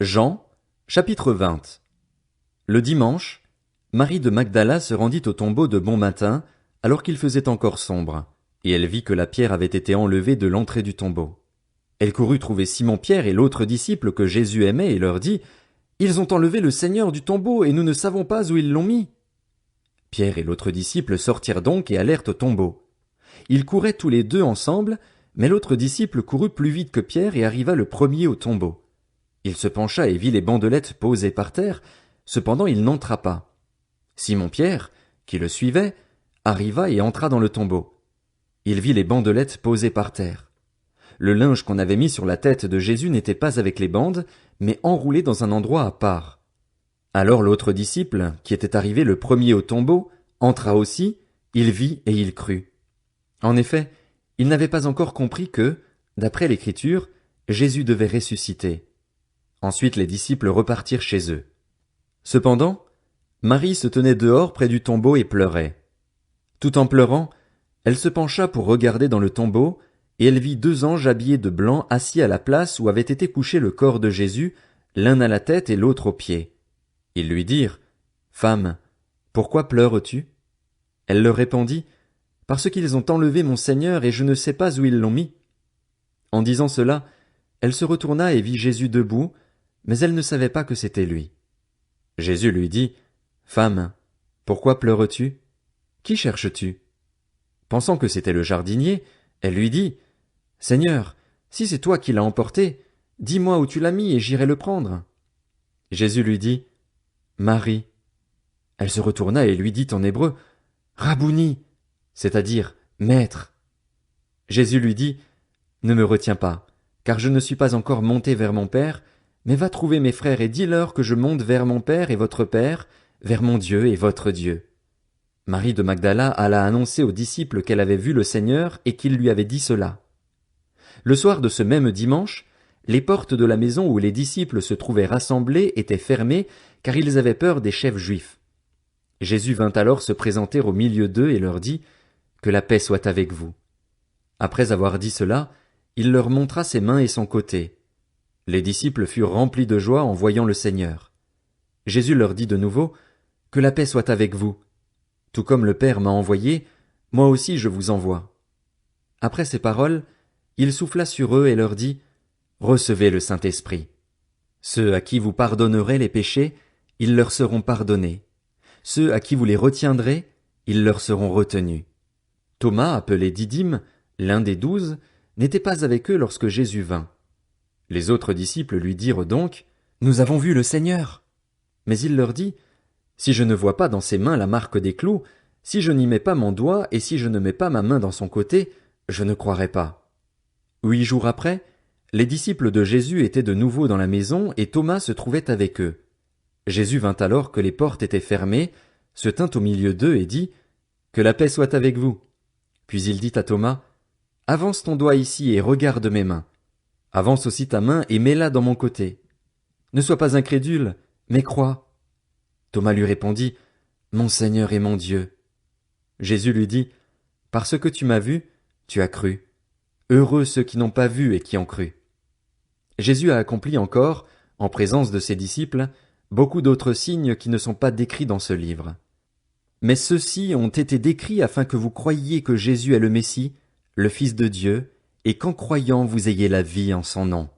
Jean, chapitre 20. Le dimanche, Marie de Magdala se rendit au tombeau de bon matin, alors qu'il faisait encore sombre, et elle vit que la pierre avait été enlevée de l'entrée du tombeau. Elle courut trouver Simon-Pierre et l'autre disciple que Jésus aimait et leur dit, « Ils ont enlevé le Seigneur du tombeau et nous ne savons pas où ils l'ont mis. » Pierre et l'autre disciple sortirent donc et allèrent au tombeau. Ils couraient tous les deux ensemble, mais l'autre disciple courut plus vite que Pierre et arriva le premier au tombeau. Il se pencha et vit les bandelettes posées par terre, cependant il n'entra pas. Simon-Pierre, qui le suivait, arriva et entra dans le tombeau. Il vit les bandelettes posées par terre. Le linge qu'on avait mis sur la tête de Jésus n'était pas avec les bandes, mais enroulé dans un endroit à part. Alors l'autre disciple, qui était arrivé le premier au tombeau, entra aussi, il vit et il crut. En effet, il n'avait pas encore compris que, d'après l'Écriture, Jésus devait ressusciter. Ensuite les disciples repartirent chez eux. Cependant, Marie se tenait dehors près du tombeau et pleurait. Tout en pleurant, elle se pencha pour regarder dans le tombeau, et elle vit 2 anges habillés de blanc assis à la place où avait été couché le corps de Jésus, l'un à la tête et l'autre aux pieds. Ils lui dirent, « Femme, pourquoi pleures-tu » Elle leur répondit, « Parce qu'ils ont enlevé mon Seigneur et je ne sais pas où ils l'ont mis. » En disant cela, elle se retourna et vit Jésus debout, mais elle ne savait pas que c'était lui. Jésus lui dit, « Femme, pourquoi pleures-tu? Qui cherches-tu » Pensant que c'était le jardinier, elle lui dit, « Seigneur, si c'est toi qui l'as emporté, dis-moi où tu l'as mis et j'irai le prendre. » Jésus lui dit, « Marie. » Elle se retourna et lui dit en hébreu, « Rabouni, c'est-à-dire Maître. » Jésus lui dit, « Ne me retiens pas, car je ne suis pas encore monté vers mon Père, mais va trouver mes frères et dis-leur que je monte vers mon Père et votre Père, vers mon Dieu et votre Dieu. » Marie de Magdala alla annoncer aux disciples qu'elle avait vu le Seigneur et qu'il lui avait dit cela. Le soir de ce même dimanche, les portes de la maison où les disciples se trouvaient rassemblés étaient fermées, car ils avaient peur des chefs juifs. Jésus vint alors se présenter au milieu d'eux et leur dit, « Que la paix soit avec vous. » Après avoir dit cela, il leur montra ses mains et son côté. Les disciples furent remplis de joie en voyant le Seigneur. Jésus leur dit de nouveau, « Que la paix soit avec vous. Tout comme le Père m'a envoyé, moi aussi je vous envoie. » Après ces paroles, il souffla sur eux et leur dit, « Recevez le Saint-Esprit. Ceux à qui vous pardonnerez les péchés, ils leur seront pardonnés. Ceux à qui vous les retiendrez, ils leur seront retenus. » Thomas, appelé Didyme, l'un des 12, n'était pas avec eux lorsque Jésus vint. Les autres disciples lui dirent donc, « Nous avons vu le Seigneur. » Mais il leur dit, « Si je ne vois pas dans ses mains la marque des clous, si je n'y mets pas mon doigt et si je ne mets pas ma main dans son côté, je ne croirai pas. » 8 jours après, les disciples de Jésus étaient de nouveau dans la maison et Thomas se trouvait avec eux. Jésus vint alors que les portes étaient fermées, se tint au milieu d'eux et dit, « Que la paix soit avec vous. » Puis il dit à Thomas, « Avance ton doigt ici et regarde mes mains. Avance aussi ta main et mets-la dans mon côté. Ne sois pas incrédule, mais crois. » Thomas lui répondit, « Mon Seigneur et mon Dieu. » Jésus lui dit, « Parce que tu m'as vu, tu as cru. Heureux ceux qui n'ont pas vu et qui ont cru. » Jésus a accompli encore, en présence de ses disciples, beaucoup d'autres signes qui ne sont pas décrits dans ce livre. Mais ceux-ci ont été décrits afin que vous croyiez que Jésus est le Messie, le Fils de Dieu, et qu'en croyant vous ayez la vie en son nom.